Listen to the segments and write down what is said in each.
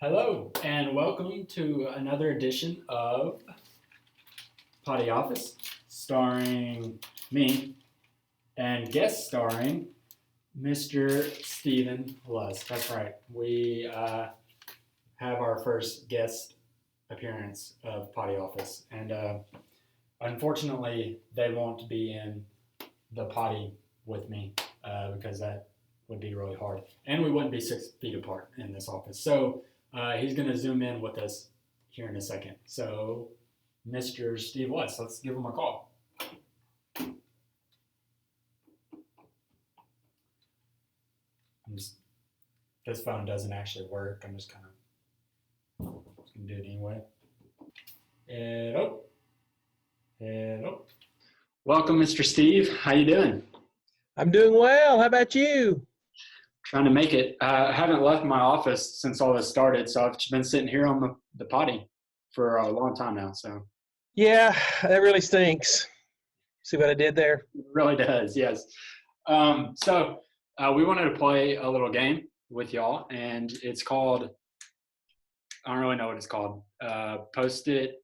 Hello, and welcome to another edition of Potty Office, starring me and guest starring Mr. Stephen Lusk. That's right. We have our first guest appearance of Potty Office, and unfortunately, they won't be in the potty with me because that would be really hard, and we wouldn't be 6 feet apart in this office. So he's going to zoom in with us here in a second. So, Mr. Steve West, let's give him a call. This phone doesn't actually work. I'm just kind of going to do it anyway. Hello. Hello. Welcome, Mr. Steve. How you doing? I'm doing well. How about you? Trying to make it. I haven't left my office since all this started, so I've been sitting here on the potty for a long time now. So Yeah, that really stinks. See what I did there? it really does, yes. So we wanted to play a little game with y'all, and it's called, I don't really know what it's called. Post-it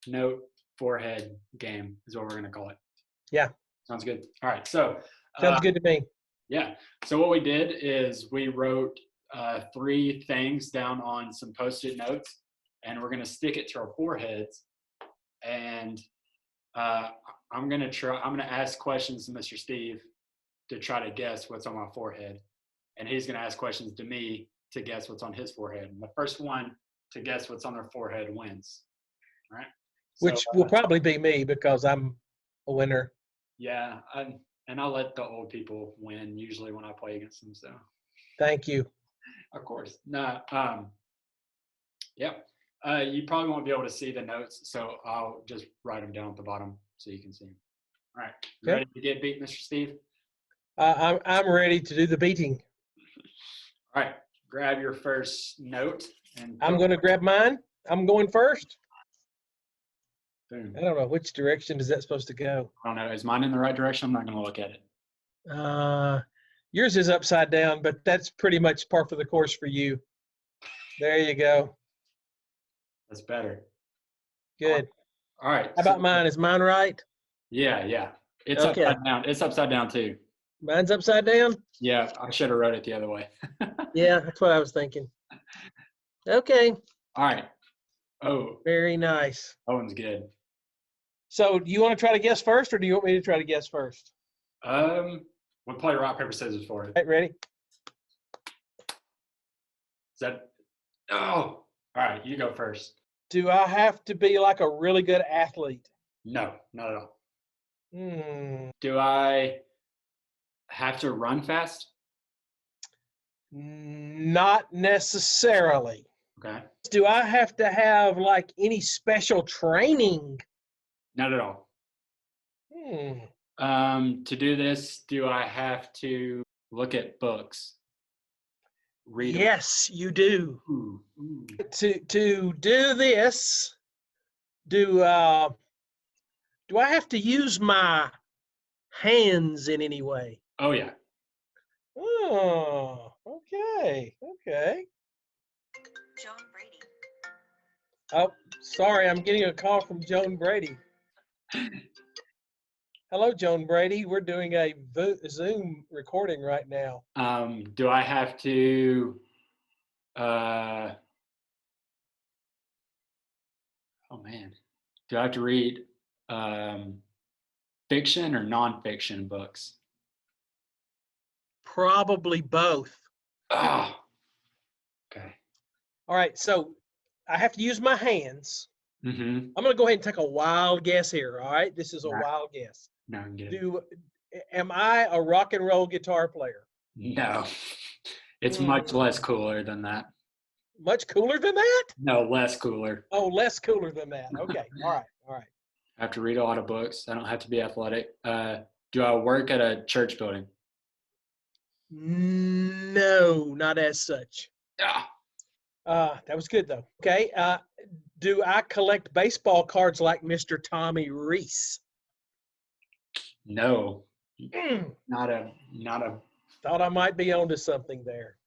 note forehead game is what we're going to call it. Yeah. Sounds good. All right. So Sounds good to me. yeah. So what we did is we wrote 3 things down on some Post-it notes, and we're going to stick it to our foreheads. And I'm going to ask questions to Mr. Steve to try to guess what's on my forehead. And he's going to ask questions to me to guess what's on his forehead. And the first one to guess what's on their forehead wins. All right. Which will probably be me because I'm a winner. Yeah. And I'll let the old people win usually when I play against them. So Thank you. of course. No. Yep. You probably won't be able to see the notes, so I'll just write them down at the bottom so you can see them. All right. You Okay. ready to get beat, Mr. Steve? I'm ready to do the beating. All right. Grab your first note. And I'm going to grab mine. I'm going first. boom. I don't know which direction is that supposed to go. I don't know. Is mine in the right direction? I'm not going to look at it. Yours is upside down, but that's pretty much par for the course for you. There you go. That's better. Good. All right. How about mine? Is mine right? Yeah. It's Okay. upside down. It's upside down too. Mine's upside down? Yeah, I should have wrote it the other way. Yeah, that's what I was thinking. Okay. All right. Oh, Very nice. that one's good. So do you want to try to guess first, or do you want me to try to guess first? We'll play rock, paper, scissors for it. Right, ready? Is that? Oh, all right. You go first. Do I have to be like a really good athlete? No, not at all. Hmm. Do I have to run fast? Not necessarily. Okay. Do I have to have like any special training? Not at all. To do this, do I have to look at books? Read them? Yes, you do. Ooh. To do this, do I have to use my hands in any way? Oh, yeah. Oh, okay. Joan Brady. Oh, sorry, I'm getting a call from Joan Brady. Hello, Joan Brady. We're doing a Zoom recording right now. Do I have to oh man. Do I have to read fiction or nonfiction books? Probably both. Oh. Okay. All right, so I have to use my hands. Mm-hmm. I'm going to go ahead and take a wild guess here, all right? This is a Right. wild guess. No, I'm good. Am I a rock and roll guitar player? No. It's much less cooler than that. Much cooler than that? No, less cooler. Oh, less cooler than that. Okay, all right. I have to read a lot of books. I don't have to be athletic. Do I work at a church building? No, not as such. Ah. That was good, though. Okay, do I collect baseball cards like Mr. Tommy Reese? No. Mm. Not a Thought I might be onto something there.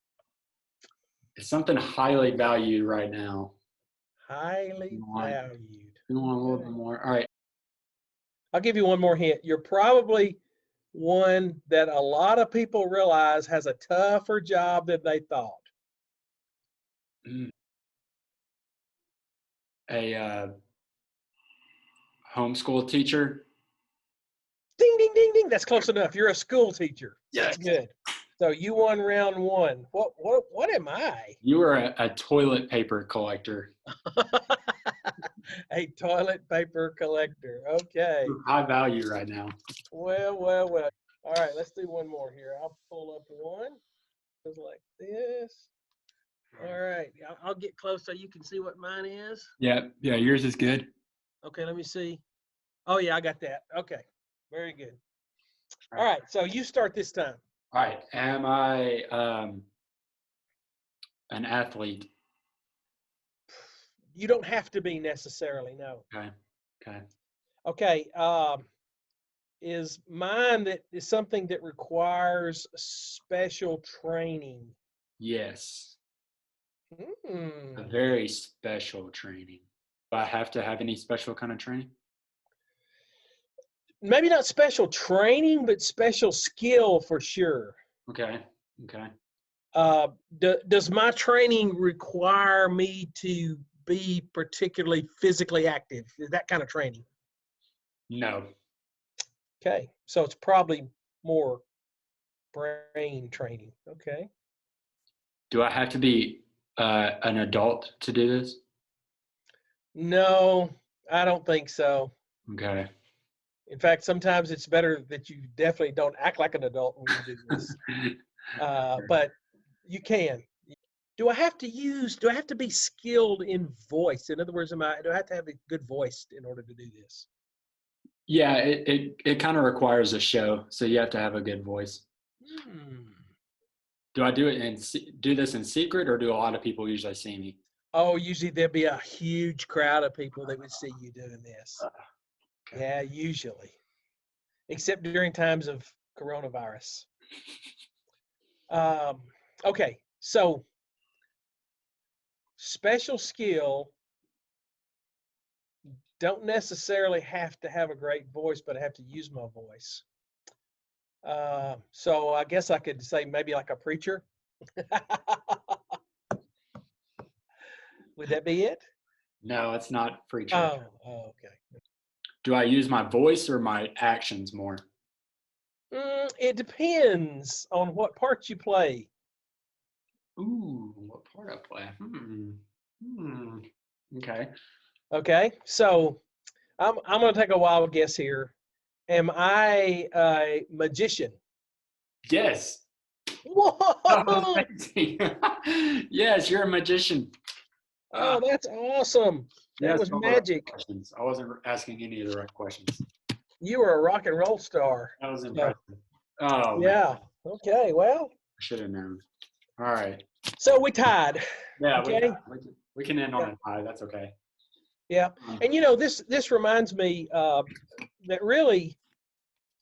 It's something highly valued right now. Highly You want, valued. you want a little Okay. bit more? All right. I'll give you one more hint. You're probably one that a lot of people realize has a tougher job than they thought. Mm. A homeschool teacher. Ding, ding, ding, ding. That's close enough. You're a school teacher. Yes. That's good. So you won round one. What am I? You were a toilet paper collector. A toilet paper collector. Okay. High value right now. Well, well, well. All right, let's do one more here. I'll pull up one. Goes like this. All right. I'll get close so you can see what mine is. Yeah, yours is good. Okay, let me see. Oh, yeah, I got that. Okay. Very good. All right, so you start this time. All right. Am I an athlete? You don't have to be necessarily, no. Okay. Okay. Is mine that is something that requires special training? Yes. A Hmm. very special training. Do I have to have any special kind of training? Maybe not special training, but special skill for sure. Okay. Does my training require me to be particularly physically active? Is that kind of training? No. Okay, so it's probably more brain training. Okay. Do I have to be an adult to do this? No, I don't think so. Okay. In fact, sometimes it's better that you definitely don't act like an adult when you do this. But you can. Do I have to be skilled in voice? In other words, do I have to have a good voice in order to do this? Yeah, it kind of requires a show, so you have to have a good voice. Hmm. Do I do it do this in secret, or do a lot of people usually see me? Oh, usually there'd be a huge crowd of people that would see you doing this. Okay. Yeah, usually. Except during times of coronavirus. Um, okay, so special skill, don't necessarily have to have a great voice, but I have to use my voice. So I guess I could say maybe like a preacher. Would that be it? No, it's not preacher. Okay. Do I use my voice or my actions more? It depends on what part you play. Ooh, what part I play? Okay. Okay, so I'm going to take a wild guess here. Am I a magician? Yes. Oh, Whoa! amazing. Yes, you're a magician. Oh, that's awesome. That Yes, was all the right magic. questions. I wasn't asking any of the right questions. You were a rock and roll star. That was So, impressive. Oh man, yeah. Okay. Well, I should have known. All right. so we tied. Yeah, Okay. we can end on Yeah. a tie. That's okay. Yeah. And this reminds me that really,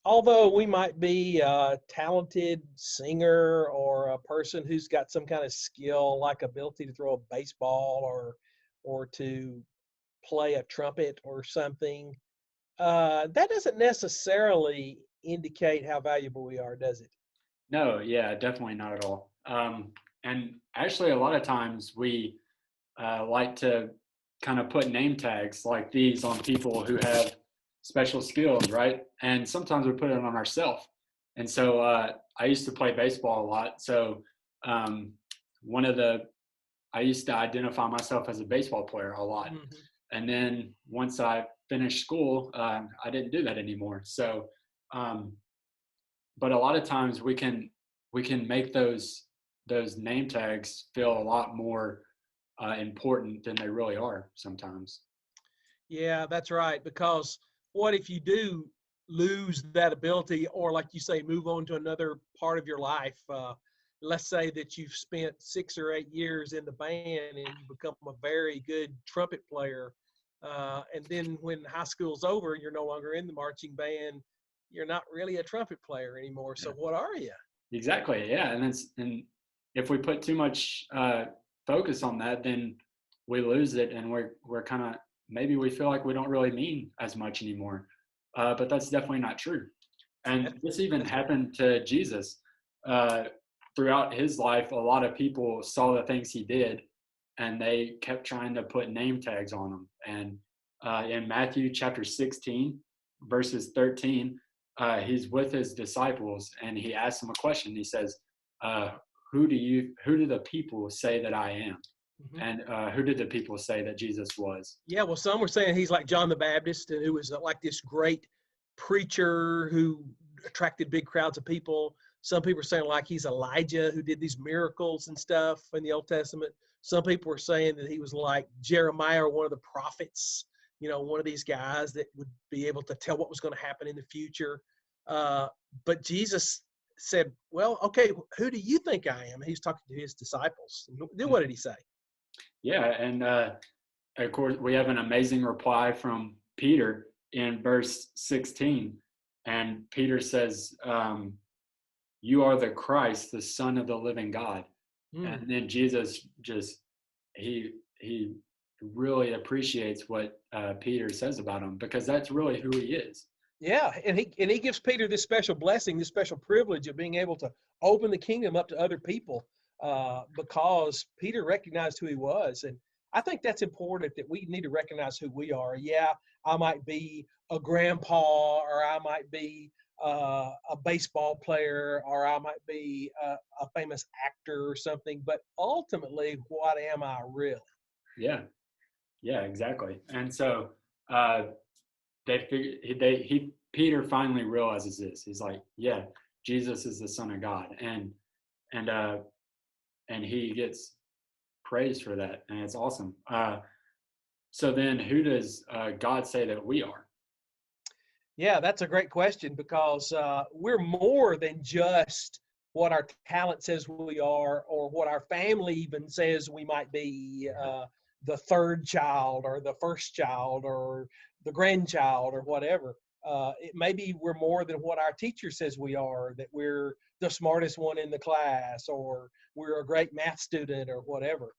although we might be a talented singer or a person who's got some kind of skill, like ability to throw a baseball or to play a trumpet or something, that doesn't necessarily indicate how valuable we are, does it? No, yeah, definitely not at all. And actually, a lot of times we like to kind of put name tags like these on people who have special skills, right? And sometimes we put it on ourselves. And so I used to play baseball a lot. So um, one of the I used to identify myself as a baseball player a lot. Mm-hmm. And then once I finished school, I didn't do that anymore. So, um, but a lot of times we can make those name tags feel a lot more important than they really are sometimes. Yeah, that's right. Because what if you do lose that ability, or like you say, move on to another part of your life? Let's say that you've spent 6 or 8 years in the band and you become a very good trumpet player. And then when high school's over, you're no longer in the marching band. You're not really a trumpet player anymore. So what are you? Exactly. Yeah. And if we put too much focus on that, then we lose it, and we're kind of, maybe we feel like we don't really mean as much anymore. But that's definitely not true. And this even happened to Jesus. Uh, Throughout his life, a lot of people saw the things he did, and they kept trying to put name tags on him. And in Matthew chapter 16, verses 13, he's with his disciples, and he asks them a question. He says, uh, who do the people say that I am? Mhm. And who did the people say that Jesus was? Yeah, well, some were saying he's like John the Baptist, and who was like this great preacher who attracted big crowds of people. Some people were saying like he's Elijah who did these miracles and stuff in the Old Testament. Some people were saying that he was like Jeremiah or one of the prophets, one of these guys that would be able to tell what was going to happen in the future. But Jesus said, well, okay, who do you think I am? He's talking to his disciples. Then what did he say? Yeah, and of course, we have an amazing reply from Peter in verse 16. And Peter says, you are the Christ, the Son of the living God. And then Jesus he really appreciates what Peter says about him, because that's really who he is. Yeah, and he gives Peter this special blessing, this special privilege of being able to open the kingdom up to other people, because Peter recognized who he was. And I think that's important, that we need to recognize who we are. Yeah, I might be a grandpa, or I might be a baseball player, or I might be a famous actor or something. But ultimately, what am I really? Yeah, exactly. And so Peter finally realizes this. He's like, yeah, Jesus is the Son of God, and he gets praise for that, and it's awesome. So then, who does God say that we are? Yeah, that's a great question, because we're more than just what our talent says we are, or what our family even says we might be, the third child or the first child or the grandchild or whatever. It maybe we're more than what our teacher says we are, that we're the smartest one in the class, or we're a great math student or whatever.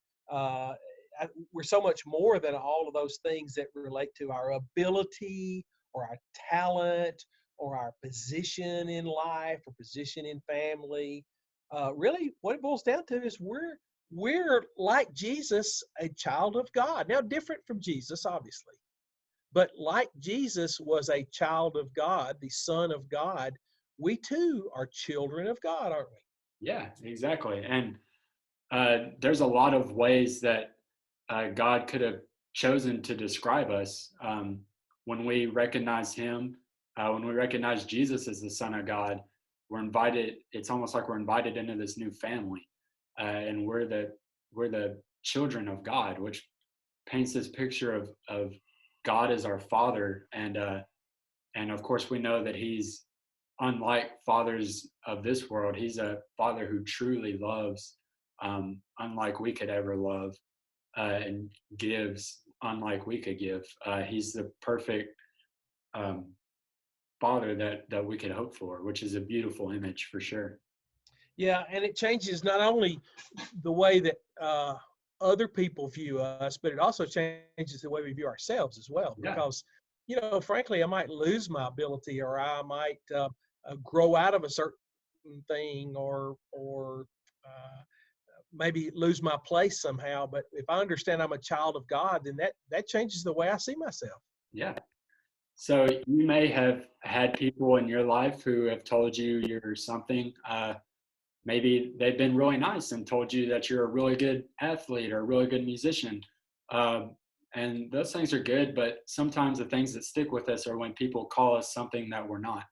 We're so much more than all of those things that relate to our ability or our talent or our position in life or position in family. Really, what it boils down to is we're like Jesus, a child of God. Now, different from Jesus, obviously, but like Jesus was a child of God, the Son of God, we too are children of God, aren't we? Yeah, exactly. And there's a lot of ways that God could have chosen to describe us. When we recognize Him, when we recognize Jesus as the Son of God, we're invited. It's almost like we're invited into this new family, and we're the children of God, which paints this picture of God as our Father, and of course we know that He's unlike fathers of this world. He's a Father who truly loves, unlike we could ever love, and gives unlike we could give. He's the perfect Father that we could hope for, which is a beautiful image for sure. Yeah, and it changes not only the way that other people view us, but it also changes the way we view ourselves as well. Yeah, Because, frankly, I might lose my ability, or I might grow out of a certain thing, or maybe lose my place somehow. But if I understand I'm a child of God, then that changes the way I see myself. yeah. So you may have had people in your life who have told you you're something. Maybe they've been really nice and told you that you're a really good athlete or a really good musician. And those things are good, but sometimes the things that stick with us are when people call us something that we're not,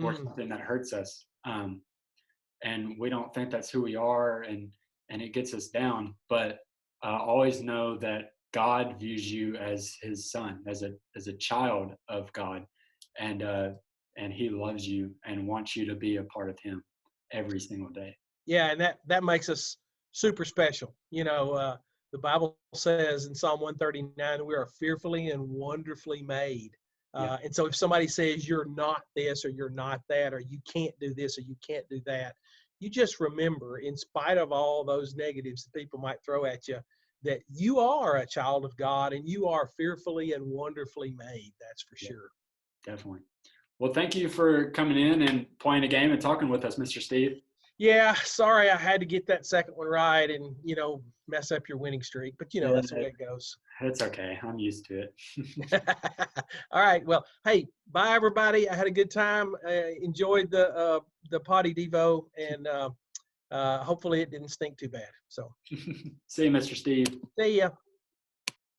or something that hurts us. And we don't think that's who we are, and it gets us down. But always know that God views you as His son, as a child of God, and He loves you and wants you to be a part of Him every single day. Yeah, and that makes us super special. The Bible says in Psalm 139, we are fearfully and wonderfully made. Yeah, And so if somebody says you're not this or you're not that, or you can't do this or you can't do that, you just remember, in spite of all those negatives that people might throw at you, that you are a child of God and you are fearfully and wonderfully made. That's for sure. Definitely. Well, thank you for coming in and playing a game and talking with us, Mr. Steve. Yeah, sorry I had to get that second one right and, mess up your winning streak. But, that's the way it goes. It's okay. I'm used to it. All right. Well, hey, bye, everybody. I had a good time. Enjoyed the Potty Devo, and hopefully it didn't stink too bad. So See you, Mr. Steve. see ya.